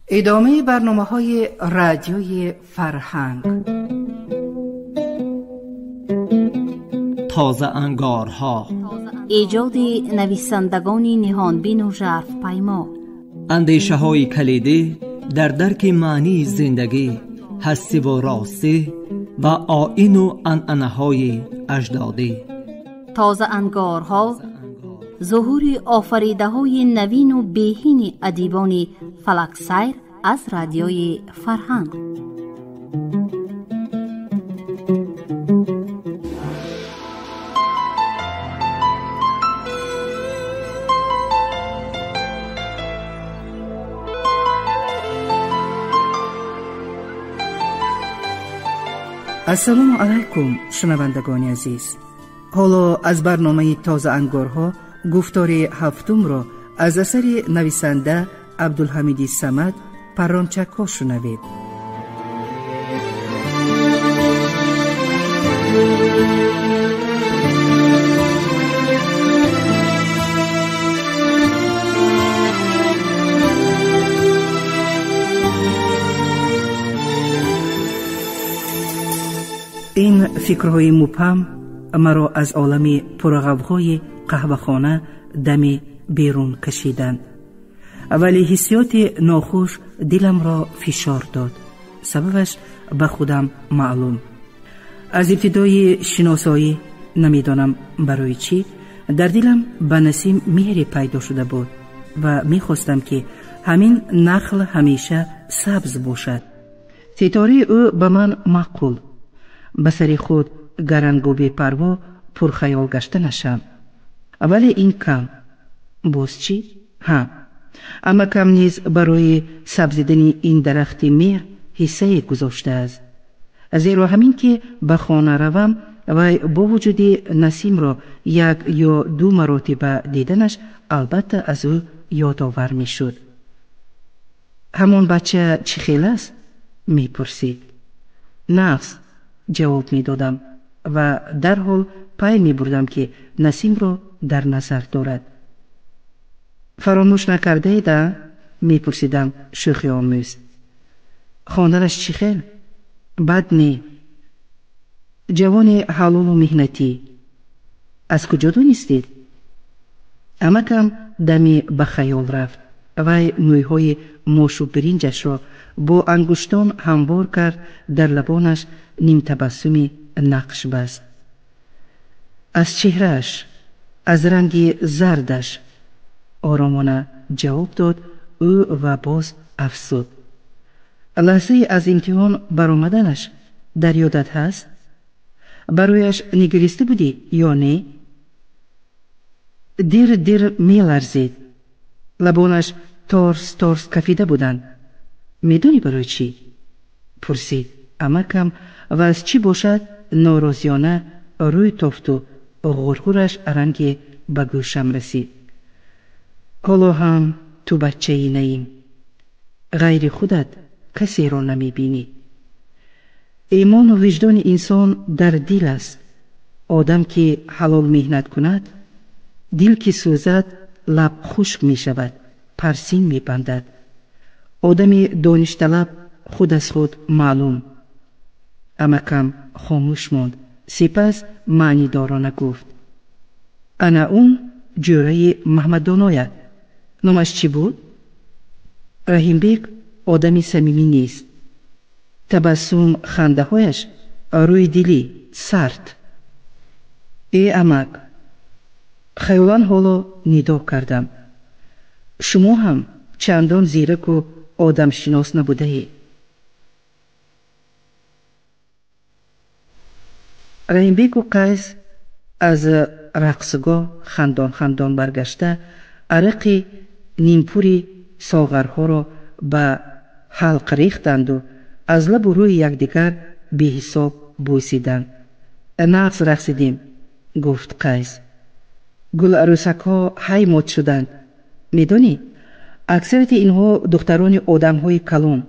ادامه برنامه‌های رادیوی فرهنگ. تازه انگارها، ایجاد نویسندگان نهانبین و ژرف پیما، اندیشه های کلیدی در درک معنی زندگی، هستی و راستی و آیین و عنعنه های اجدادی. تازه انگارها، ظهور آفریده های نوین و بهین ادیبان فلک سیر از رادیوی فرهنگ. السلام علیکم شنوندگان عزیز. حالا از برنامه تازه انگارها گفتار هفتم را از اثر نویسنده عبدالحمید صمد پرانچک‌ها شنوید. این فکرهای مبهم مرا از عالم پرغوغای قهوه‌خانه دم بیرون کشیدند، ولی حسیات ناخوش دلم را فشار داد. سببش به خودم معلوم. از ابتدای شناسایی نمیدانم برای چی در دلم به نسیم مهری پیدا شده بود و میخواستم که همین نخل همیشه سبز باشد. ستاره او به من معقول، به سری خود گرنگ و بی‌پروا پرخیال گشته نشم. ولی این کم. باز چی؟ اما کم نیز برای سبزیدن این درخت میر حصه گذاشته است. زیرا همین که به خانه روم و با وجود نسیم را یک یا دو مرتبه دیدنش البته از او یادآور می شد. همون بچه چی خیلی است؟ می پرسید. نفس جواب می دادم و در حال پی می بردم که نسیم را در نظر دارد. فراموش نکرده ایده؟ می پرسیدم شوخی آمیز. خواندنش چی خیل؟ بد نی. جوان حلال و مهنتی. از کجا دونستید؟ اما کم دمی به خیال رفت و مویهای موش و برنجش را با انگشتان هموار کرد. در لبانش نیم تبسمی نقش بست. از چهرهش، از رنگ زردش آرامانه جواب داد او و باز افسود. لحظه از امتحان برآمدنش در یادت هست؟ برایش نگریسته بودی یا نه؟ دیر می لرزید. لبانش تارس کفیده بودند. میدونی برای چی؟ پرسید. اما کم و از چی باشد ناراضیانه روی تافت و غرغرش رنگ به گوشم رسید. حالا هم تو بچه ای نیم. غیر خودت کسی را نمی بینی. ایمان و وجدان انسان در دل است. آدم که حلال مهنت کند، دل که سوزد لب خشک می شود، پرسین می بندد. آدم دانش طلب خود از خود معلوم. اما کم خاموش ماند. سپس معنی دارانه گفت. انا اون جوره محمد دانایت. نامش چی بود؟ رحیم بیگ آدمی صمیمی نیست. تبسم خنده هایش روی دلی سرد. ای امک، خیالان حالا ندا کردم. شما هم چندان زیرک و آدم شناس نبوده ای. رحیم بیگ و قیس از رقصگاه خندان برگشته عرق نیمپوری ساغرها را به حلق ریختند و از لب و روی یکدیگر بی حساب بوسیدند. نغز رقصیدیم، گفت قیس. گل عروسک ها هی مات شدند. میدونی اکثریت اینها دختران آدم های کلان.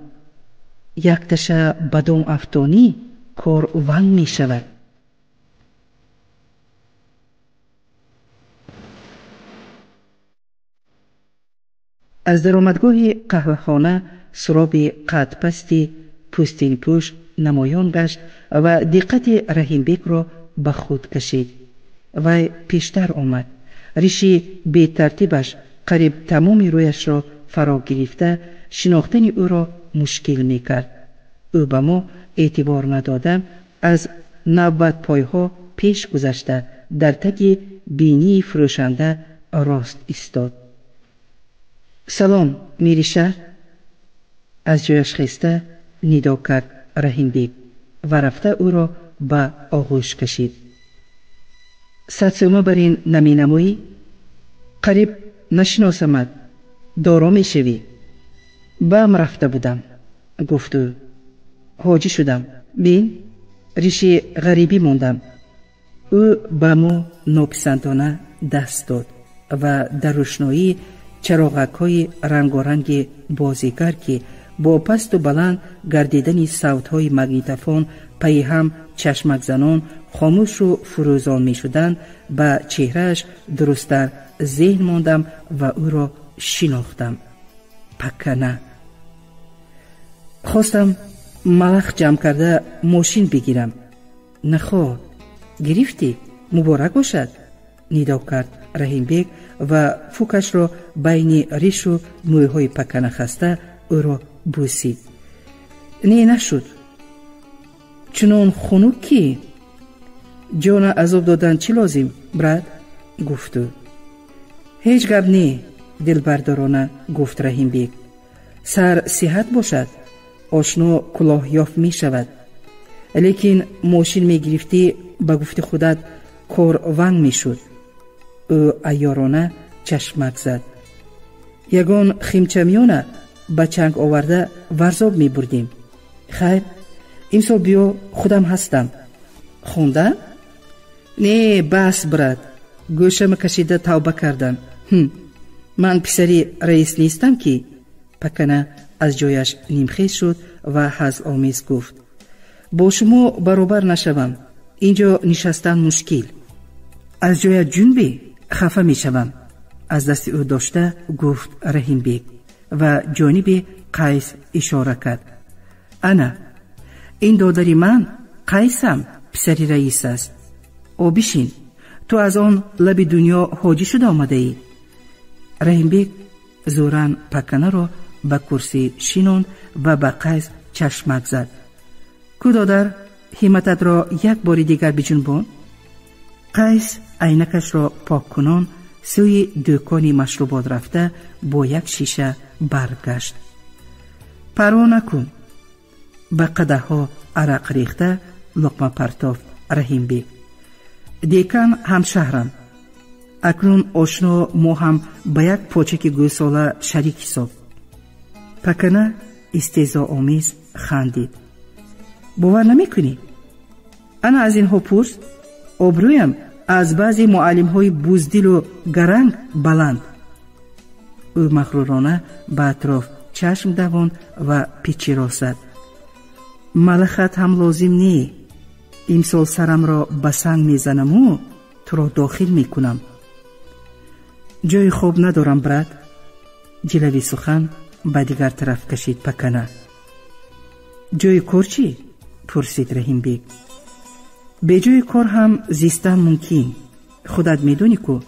یک تشه بدام افتانی کار ونگ می شود. از درآمدگاه قهوه‌خانه سراب قد پستی پوستین پوش نمایان گشت و دقت رحیم بیگ را به خود کشید. وی پیشتر آمد. ریشی به ترتیبش قریب تمام رویش را فرا گرفته شناختن او را مشکل می کرد. او به ما اعتبار نداده از 90 پایها پیش گذشته در تک بینی فروشنده راست ایستاد. سلام میریشه؟ از جایش خسته ندا کرد رحیم بیگ و رفته او را به آغوش کشید. 100 سومه بر این نمی نمایی؟ قریب نشناسمت، دارا می شوی؟ بهم رفته بودم، گفت او. حاجی شدم، بین ریشی غریبی موندم. او به ما ناپسندانه دست داد و در روشنایی چراغک‌های رنگارنگ بازیگر که با پست و بلند گردیدن صوت‌های مگنیتوفون پی هم چشمک زنان خاموش و فروزان می شدند به چهرهش درست‌تر ذهن ماندم و او را شناختم. پکنه. خواستم ملخ جمع کرده ماشین بگیرم. نخواه، گرفتی؟ مبارک باشد، ندا کرد رحیم بیگ و فوکش را بین ریش و مویهای پکنه خسته او را بوسید. نه نشد. چنان خنک کی؟ جان عذاب دادن چی لازم برد؟ گفت او. هیچ گپ نه، دلبردارانه گفت رحیم بیگ. سر صحت باشد، آشنا کلاه یافت می شود. لیکن ماشین می گرفتی به گفت خودت کار ونگ می شد. او عیارانه چشمک زد. یگان خیمچمیانه به چنگ آورده ورزاب می بردیم. خیر، امسال بیا خودم هستم. خونده؟ نه بس برد، گوشم کشیده توبه کردم. من پسری رئیس نیستم که. پکنه از جایش نیمخیز شد و هزل آمیز گفت. با شما برابر نشوم، اینجا نشستن مشکل. از جای جنبی خفه می شوم، از دست او داشته گفت رحیم بیگ و جانب قیس اشاره کرد. انا، این دادری من قیسم، پسری رئیس است. او بشین، تو از آن لب دنیا حاجی شده آمده ای. رحیم بیگ زورن پکنه را به کرسی شیناند و به قیس چشمک زد. کو دادر، همتت را یک بار دیگر بجنبان. قیس عینکش را پاک کنان سوی دکان مشروبات رفته با یک شیشه برگشت. پروا نکن. به قدح ها عرق ریخته لقمه پرتافت رحیم بیگ. دیکن همشهرم. اکنون آشنا ما هم به یک پاچک گوساله شریک حساب. پکنه استهزا آمیز خندید. باور نمی کنی؟ انا از اینها پرس، آبرویم از بعضی معلم های بزدل و گرنگ بلند. او مغرورانه به اطراف چشم دوان و پیچی را زد. ملخت هم لازم نی. امسال سرم را به سنگ می زنم و تو را داخل می کنم. جای خوب ندارم برد. جلوی سخن به دیگر طرف کشید پکنه. جای کار چی؟ پرسید رحیم بیگ. به جای کار هم زیستن ممکن. خودت میدونی که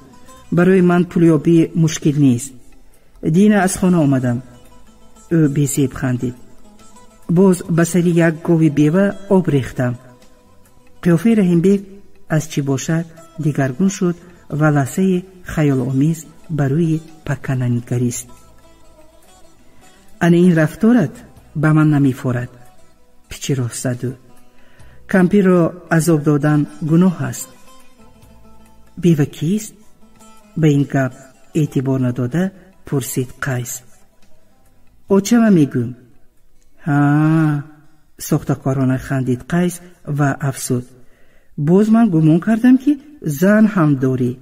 برای من پولیابی مشکل نیست. دینه از خانه آمدم. او بیزیب خندید. باز بسری یک گاوی بیوه آب ریختم. قیافه رحیم بیگ از چی باشد دیگرگون شد و لحظه خیال آمیز بروی پکنه نگریست. این رفتارت به من نمیفورد. پیچی را زد. کمپی را عذاب دادن گناه است. بیوه کیست؟ به این گپ اعتبار نداده پرسید قیس. او چه من میگم؟ ها، ساختکارانه خندید قیس و افسود. باز من گمان کردم که زن هم داری.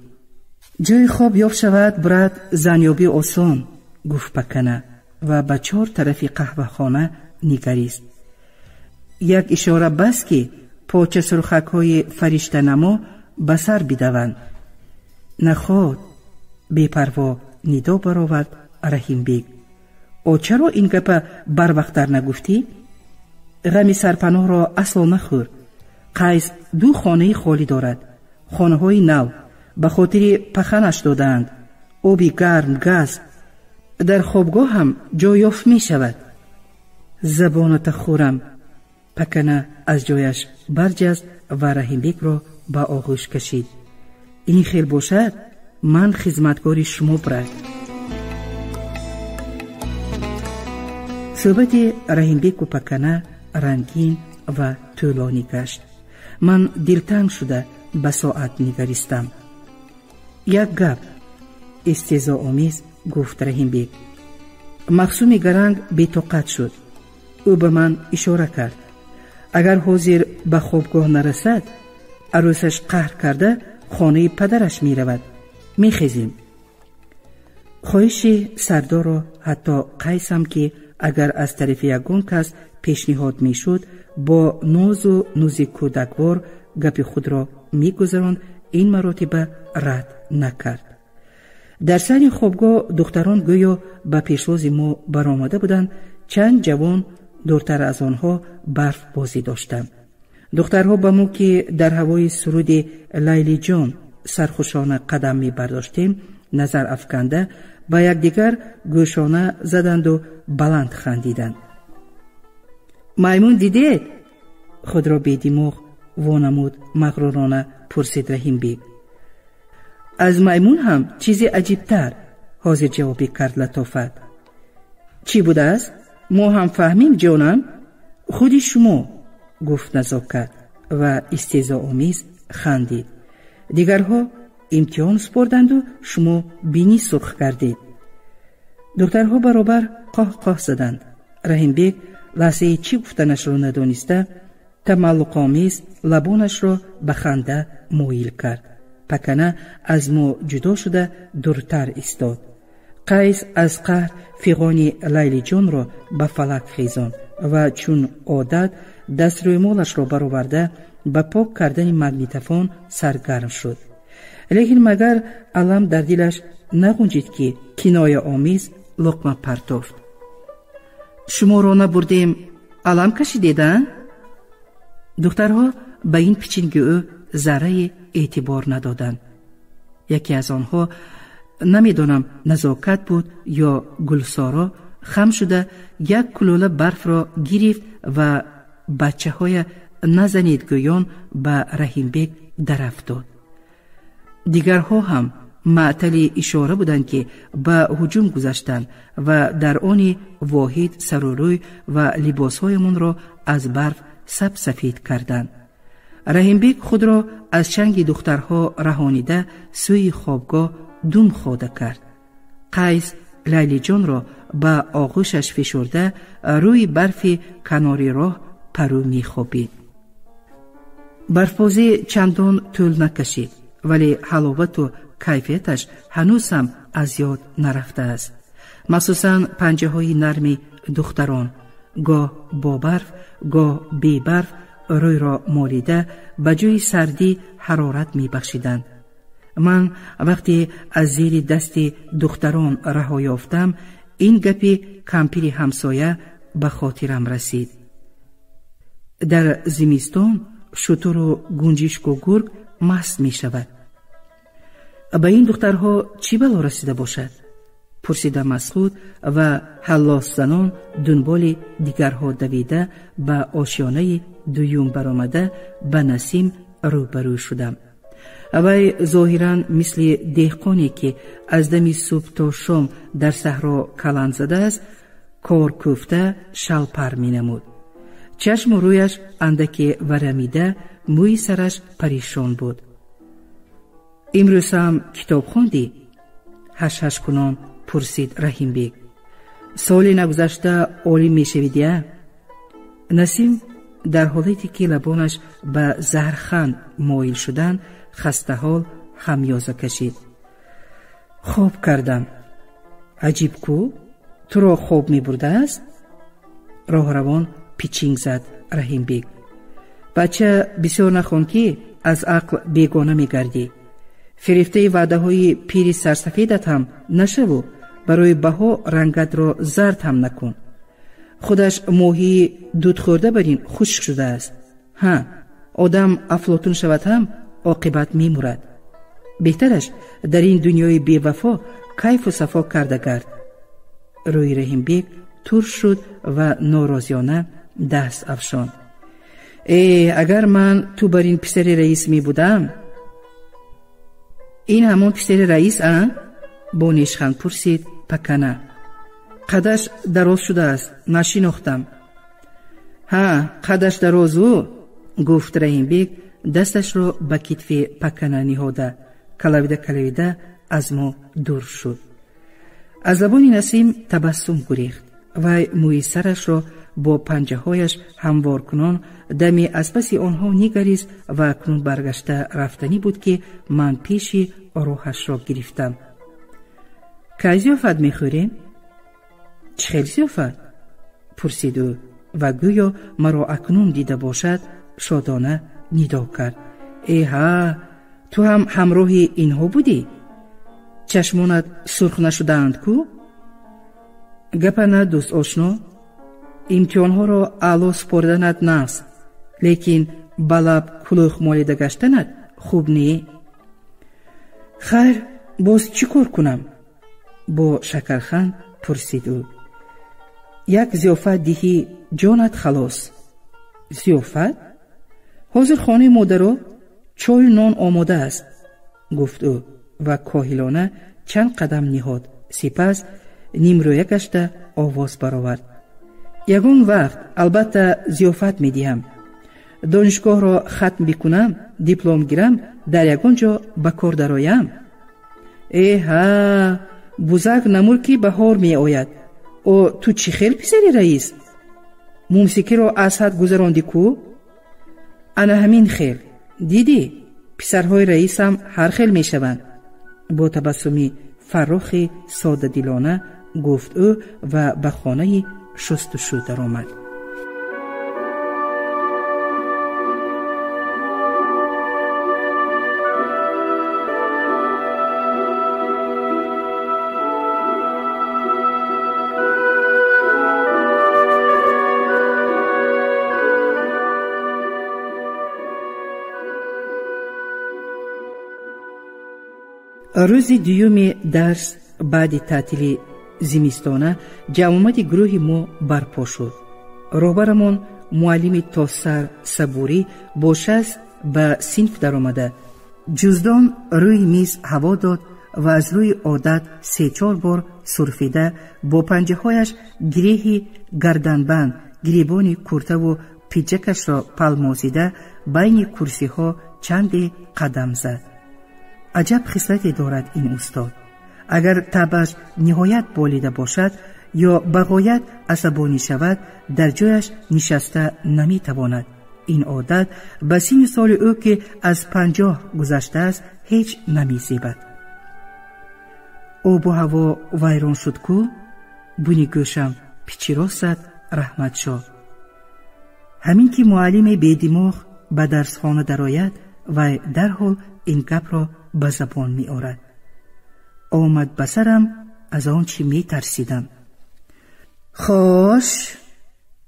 جای خواب یافت شود برد زنیابی آسان، گفت پکنه و به 4 طرف قهوه خانه نگریست. یک اشاره بس که پاچه سرخک های فرشته نما بسر بدوند. نخواد، بی پروا ندا برآورد رحیم بیگ. چرا این گپ بر وقت‌تر نگفتی؟ غم سرپناه را اصلا مخور. قیس 2 خانه خالی دارد. خانه های نو به خاطر پخنش دادند. آبی گرم، گاز. در خوابگاه هم جا یافت می شود. زبانت خورم. پکنه از جایش برجست و رحیم بیگ را به آغوش کشید. این خیل باشد من خدمتگار شما برد. صحبت رحیم بیگ و پکنه رنگین و طولانی گشت. من دلتنگ شده به ساعت نگریستم. یک گپ استهزاآمیز گفت رحیم بیگ. مخصوم گرنگ بی‌طاقت شد. او به من اشاره کرد. اگر حاضر به خوابگاه نرسد عروسش قهر کرده خانه پدرش می رود. می خیزیم. خواهش سردار را حتی قیسم که اگر از طرف یگان کس پیشنهاد می شد با ناز و نوز کودکوار گپ خود را می گذراند این مراتبه رد نکرد. در سر خوابگاه دختران گویا به پیشواز ما برآمده بودند. چند جوان دورتر از آنها برف بازی داشتند. دخترها به ما که در هوای سرود لیلی جان سرخوشانه قدم می برداشتیم نظر افکنده با یکدیگر گوشانه زدند و بلند خندیدند. میمون دیدید؟ خود را بی دماغ وانمود مغرورانه پرسید رحیم بیگ. از میمون هم چیزی عجیبتر حاضر جوابی کرد لطافت. چی بوده است؟ ما هم فهمیم جانم. خودی شما گفت نزاکت و استهزاآمیز خندید. دیگرها امتحان سپردند و شما بینی سرخ کردید. دخترها برابر قاه قاه زدند. رحیم بیگ لحظه چی گفتنش را ندانسته تملق‌آمیز لبانش را به خنده مایل کرد. پکنه از ما جدا شده دورتر ایستاد. قیس از قهر فیغان لیلی جان را به فلک خیزاند و چون عادت دست روی مالش را برآورده به پاک کردن مگنیتوفون سرگرم شد. لیکن مگر علم در دلش نگنجید که کنایه آمیز لقمه پرتافت. شما را نبردیم علم کشیدیدن؟ دخترها به این پیچینگی او ذره اعتبار ندادند. یکی از آنها نمیدانم نزاکت بود یا گلسارا خم شده یک کلوله برف را گرفت و بچه های نزنید گویان به رحیم بیگ در افتاد. دیگرها هم معطل اشاره بودند که به هجوم گذاشتند و در آن واحد سر و روی و لباسهایمان را از برف سفید کردند. رحیم بیگ خود را از چنگ دخترها رهانیده سوی خوابگاه دم خواده کرد. قیس لیلی جان را به آغوشش فشرده روی برف کناری راه پرو می خوابید. برفبازی چندان طول نکشید ولی حلاوت و کیفیتش هنوز هم از یاد نرفته است. مخصوصاً پنجه های نرمی دختران گاه با برف گاه بی برف روی را مالیده به جای سردی حرارت می بخشیدند. من وقتی از زیر دست دختران رها یافتم این گپی کمپیر همسایه به خاطرم رسید. در زمستان شتر و گنجشک و گرگ مست می شود. به این دخترها چی بلا رسیده باشد؟ پرسیده مسعود و حلاس زنان دنبال دیگرها دویده به آشیانه دویم برآمده به نسیم روبرو شدم. وی ظاهراً مثل دهقانی که از دم صبح تا شام در صحرا کلند زده است کار کوفته شلپر می نمود. چشم و رویش اندکی ورمیده، موی سرش پریشان بود. امروز هم کتاب خوندی؟ هش کنان پرسید رحیم بیگ. سالی نگذشته عالی می شویدیه؟ نسیم در حالتی که لبانش به زهرخند مایل شدن خسته حال خمیازه کشید. خواب کردم. عجیب کو؟ تو را خواب می برده است؟ راه روان پیچینگ زد رحیم بیگ. بچه بسیار نخوان که از عقل بیگانه می گردی. فریفته وعده های پیری سرسفیدت هم نشو. برای بها رنگت را زرد هم نکن. خودش ماهی دود خورده بر این خشک شده است. ها، آدم افلاطون شود هم عاقبت می مرد. بهترش در این دنیای بی وفا کیف و صفا کرده گرد. روی رحیم بیگ ترش شد و ناراضیانه دست افشاند. اگر من تو بر این پسر رئیس می بودم. این همون پسر رئیس با نیشخند پرسید پکنه. قدش دراز شده است، نشناختم. ها، قدش درازو، گفت رحیم بیگ دستش را به کتف پکنه نهاده. کلویده از ما دور شد. از زبان نسیم تبسم گریخت و موی سرش را با پنجه هایش هموار کنان دمی از پس آنها نگریست و اکنون برگشته رفتنی بود که من پیشی روحش را گرفتم. که زیافت میخوریم؟ چه خیلی زیافت؟ پرسید او و گویا مرا اکنون دیده باشد شادانه ندا کرد. ها، تو هم همراه اینها بودی؟ چشمانت سرخ نشدند کو؟ گپنه دوست آشنا، امتحانها را اعلی سپردنت نست، لیکن بلب کلوخ مالیده گشتنت خوب نی؟ خیر، باز چی کار کنم؟ با شکرخند پرسید او. یک زیافت دیهی جانت خلاص. زیافت؟ حاضر خانه مادرو چای نان آماده است، گفت او و کاهلانه چند قدم نهاد. سپس نیمرویه گشته آواز برآورد. یگان وقت البته زیافت می دیم. دانشگاه را ختم بکنم، دیپلم گیرم، در یگان جا به کار درایم. ها، بزرگ نمور که بهار می آید. او تو چی خیل پسری رئیس؟ موسیقی را از حد گذراندی کو؟ انا همین خیل. دیدی پسرهای رئیس هم هر خیل می شوند. با تبسمی فراخی ساده دلانه گفت او و به خانه شستشو در آمد. روز دیوم درس بعد تعطیل زمستانه جمعیت گروه ما برپا شد. روبرمان معلم تاسر صبوری با شست به صنف در آمده جزدان روی میز هوا داد و از روی عادت 3-4 بار سرفیده با پنجه هایش گره گردنبند گریبان کرته و پیجکش را پلمازیده بین کرسی ها چند قدم زد. عجب خصلتی دارد این استاد. اگر طبعش نهایت بالیده باشد یا بغایت عصبانی شود در جایش نشسته نمی تواند. این عادت به سن سال او که از 50 گذشته است هیچ نمی زیبد. آب و هوا ویران شد کو؟ بونی گوشم پیچی راست رحمت شاه. همین که معلم بیدماغ به درس خانه درآید و در حال این گپ را به زبان می آورد. آمد بسرم از آن چی می ترسیدم. خوش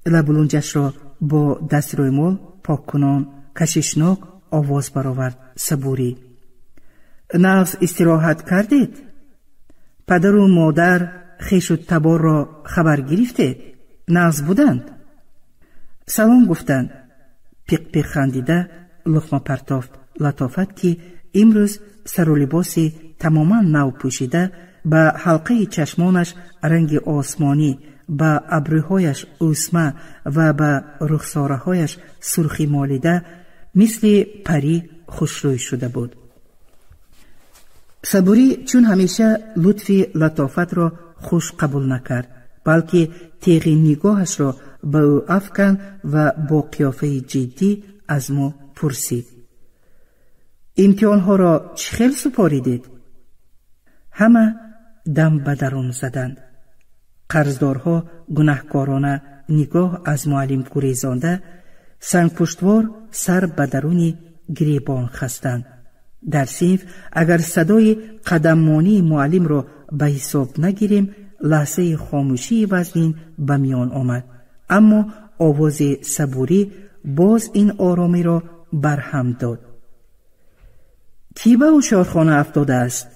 لبولونجش را با دست روی مال پاک کنان کششناک آواز برآورد صبوری. نغز استراحت کردید؟ پدر و مادر خویش و تبار را خبر گرفتید؟ نغز بودند؟ سلام گفتند. پیق پیق خندیده لقمه پرتافت لطافت که امروز سر و لباسی تماما نو پوشیده به حلقه چشمانش رنگ آسمانی، به ابروهایش اوسمه و به رخسارهایش سرخی مالیده مثل پری خوشروی شده بود. صبوری چون همیشه لطف لطافت را خوش قبول نکرد بلکه تیغ نگاهش را به او افکن و با قیافه جدی از ما پرسید. امتحانها را چه خیل سپاریدید؟ همه دم به درون زدند. قرضدارها گناهکارانه نگاه از معلم گریزانده سنگ پشتوار سر به درون گریبان خستند. در صنف اگر صدای قدمانی معلم را به حساب نگیریم، لحظه خاموشی وزین به میان آمد، اما آواز صبوری باز این آرامی را برهم داد. کی به هوشیارخانه افتاده است؟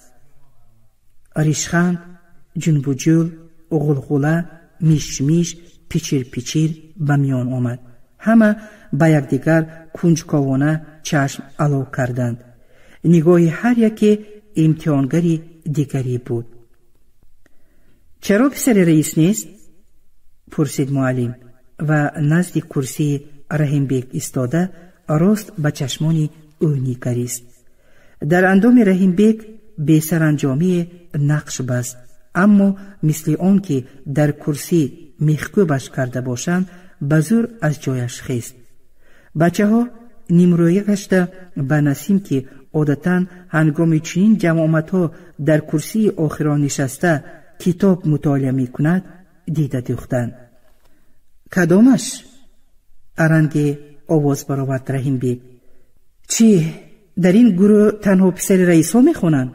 ریشخند، جنب و جل، غلغله، میش میش، پیچیر پیچیر به میان آمد. همه به یکدیگر کنجکاوانه چشم علو کردند. نگاه هر یکی امتحانگری دیگری بود. چرا پسر رئیس نیست؟ پرسید معلم و نزد کرسی رحیم بیگ ایستاده راست به چشمان او نگریست. در اندام رحیم بیگ بی سرانجامی نقش بست، اما مثل آن که در کرسی میخکوبش کرده باشند به زور از جایش خیست. بچه ها نیمرویه گشته به نسیم که عادتاً هنگام چنین جماعت ها در کرسی آخران نشسته کتاب مطالعه می کند دیده دوختند. کدامش؟ ارنگ آواز برآورد رحیم بیگ. چی؟ در این گروه تنها پسر رئیس ها می خونند؟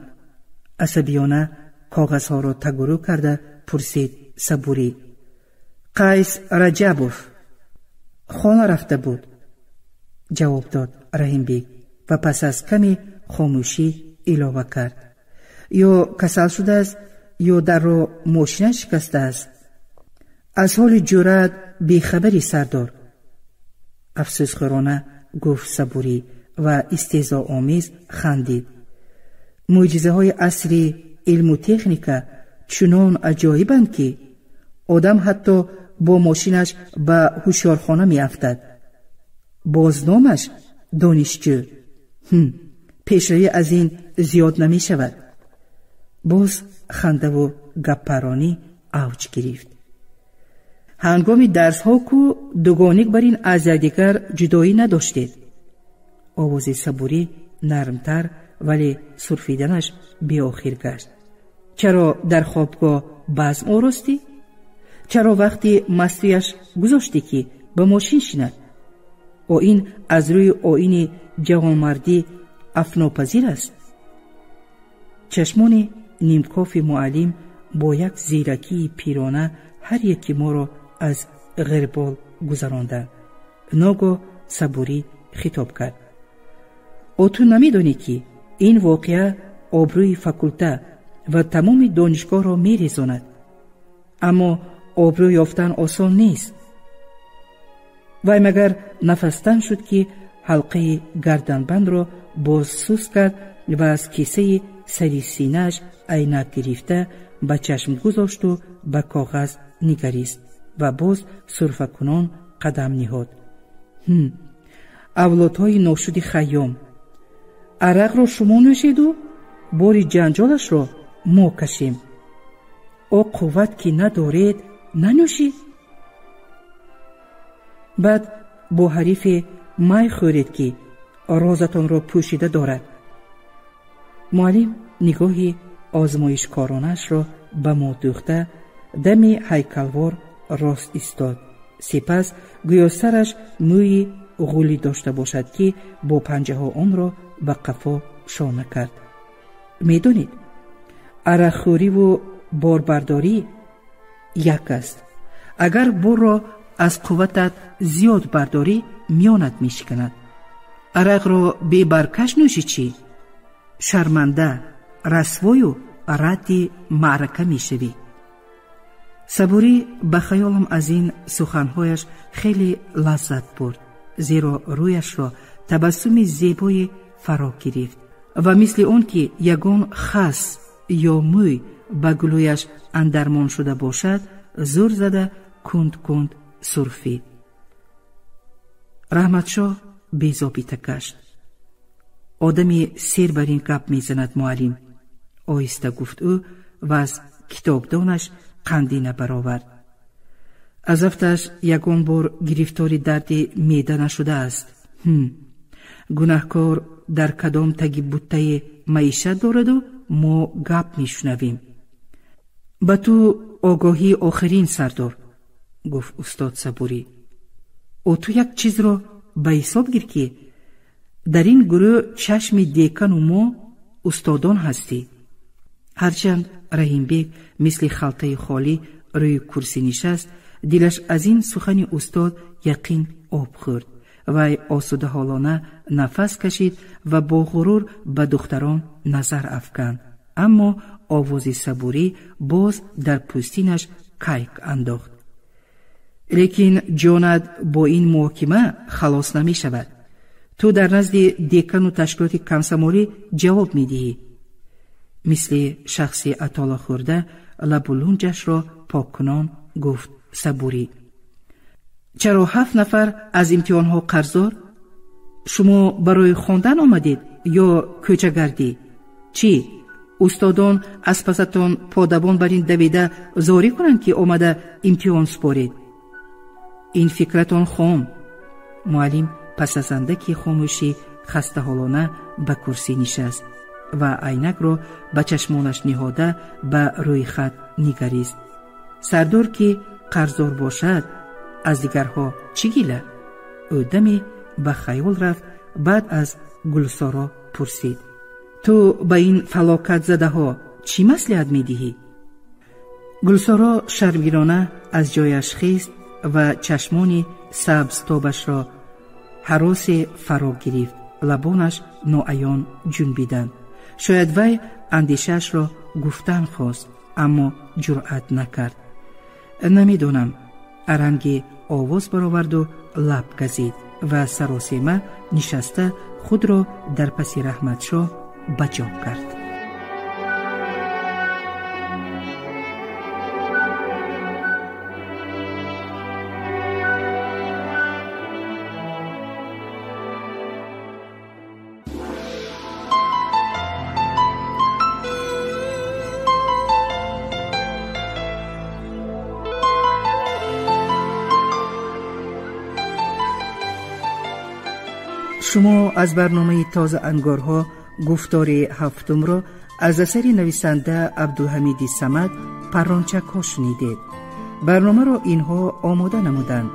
عصبیانه کاغذ ها را تگرو کرده پرسید صبوری. قیس رجبوف خانه رفته بود، جواب داد رحیم بیگ و پس از کمی خاموشی علاوه کرد. یا کسل شده است یا در را ماشین شکسته است. از حال جرأت بیخبری سردار. افسوسخورانه گفت صبوری و استهزا آمیز خندید. معجزه های عصری علم و تکنیک چنان عجایبند که آدم حتی با ماشینش به هوشیارخانه می افتد. بازنامش دانشجو. پیشروی از این زیاد نمی شود. باز خنده و گپرانی اوج گرفت. هنگام درس ها کو دوگانیک بر این از یکدیگر جدایی نداشتید؟ آواز صبوری نرمتر ولی سرفیدنش بی آخر گشت. چرا در خوابگاه بزم آراستی؟ چرا وقتی مستیش گذاشتی که به ماشین شیند؟ او این از روی آیین جوانمردی افناپذیر است. چشمان نیمکاف معلم با یک زیرکی پیرانه هر یکی ما را از غربال گذراندند. ناگاه صبوری خطاب کرد. او تو نمیدانی که این واقعه آبروی فاکولته و تمام دانشگاه را میریزاند، اما آبرو یافتن آسان نیست. وای مگر نفس تنگ شد که حلقه گردنبند را باز سوس کرد و از کیسه سری سینه‌اش عینک گرفته به چشم گذاشت و به کاغذ نگریست و باز سرفه کنان قدم نهاد. اولادهای ناشد خیام، عرق را شما نوشید و باری جنجالش را ما کشیم. او قوت که ندارید ننوشید. بعد با حریف مای خورید که رازتان را پوشیده دارد. معلم نگاهی آزمایشکارانش را به ما دوخته دمی هیکلوار راست ایستاد. سپس گویا سرش موی غولی داشته باشد که با پنجه ها آن را به قفا شانه کرد. میدونید عرقخوری و باربرداری یک است. اگر بار را از قوتت زیاد برداری میانت میشکند. عرق را بی برکش نوشی چی؟ شرمنده، رسوای و رد معرکه میشوی. صبوری به خیالم از این سخنهایش خیلی لذت برد، زیرا رویش را تبسم زیبای فرا گرفت و مثل اون که یگان خس یا موی به گلویش اندرمان شده باشد زور زده کند کند سرفید. رحمت شاه بی‌ضابطه گشت. آدمی سیر بر این گپ میزند معلم، آهسته گفت او و از کتابدانش قندینه برآورد. از افتش یگان بار گرفتاری درد معده نشده است. گناهکار در کدام تگی بوته معیشت دارد و ما گپ میشنویم. به تو آگاهی آخرین سردار، گفت استاد صبوری. او تو یک چیز را به حساب گیر که در این گروه چشم دیکن و ما استادان هستی. هرچند رحیم بیگ مثل خلطه خالی روی کرسی نشست، دلش از این سخن استاد یقین آب خورد. وی آسوده حالانه نفس کشید و با غرور به دختران نظر افکند، اما آواز صبوری باز در پوستینش کیک انداخت. لیکن جانت با این محاکمه خلاص نمی شود. تو در نزد دیکن و تشکیلات کمسماری جواب می دهی. مثل شخصی اطاله خورده لب و لنجش را پاک کنان گفت صبوری. چرا 7 نفر از امتحانها قرضدار؟ شما برای خواندن آمدید یا کوچه‌گردی؟ چی؟ استادان از پستان پادبان بر این دویده زاری کنند که آمده امتحان سپارید؟ این فکرتان خام. معلم پس از اندکی خاموشی خسته حالانه به کرسی نشست و عینک را به چشمانش نهاده به روی خط نگریست. سردار که قرضدار باشد از دیگرها چی گیله؟ او دمی به خیال رفت. بعد از گلسارا پرسید: تو به این فلاکت زده ها چی مصلحت می دهی؟ گلسارا شرمگینانه از جایش خیست و چشمان سبز تابش را هراس فرا گرفت. لبانش ناعیان جنبیدند. شاید وی اندیشش را گفتن خواست اما جرأت نکرد. نمیدونم. ارنگی آواز برآورد و لب گزید و سراسیمه نشسته خود را در پس رحمت شاه بجاب کرد. شما از برنامه تازه انگارها گفتار 7 را از اثر نویسنده عبدالحمید صمد پرانچک ها شنیدید. برنامه را اینها آماده نمودند: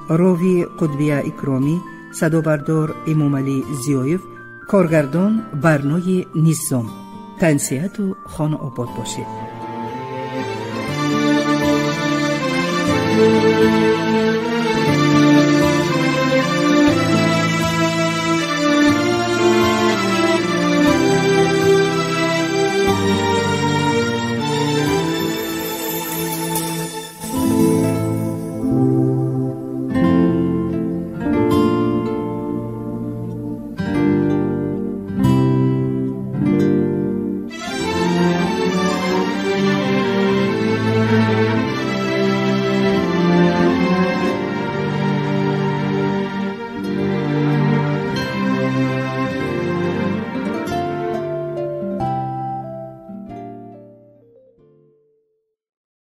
راوی قطبیه اکرامی، صدابردار امامعلی زیایف، کارگردان برنای نظام. تنسیت و خانه آباد باشید.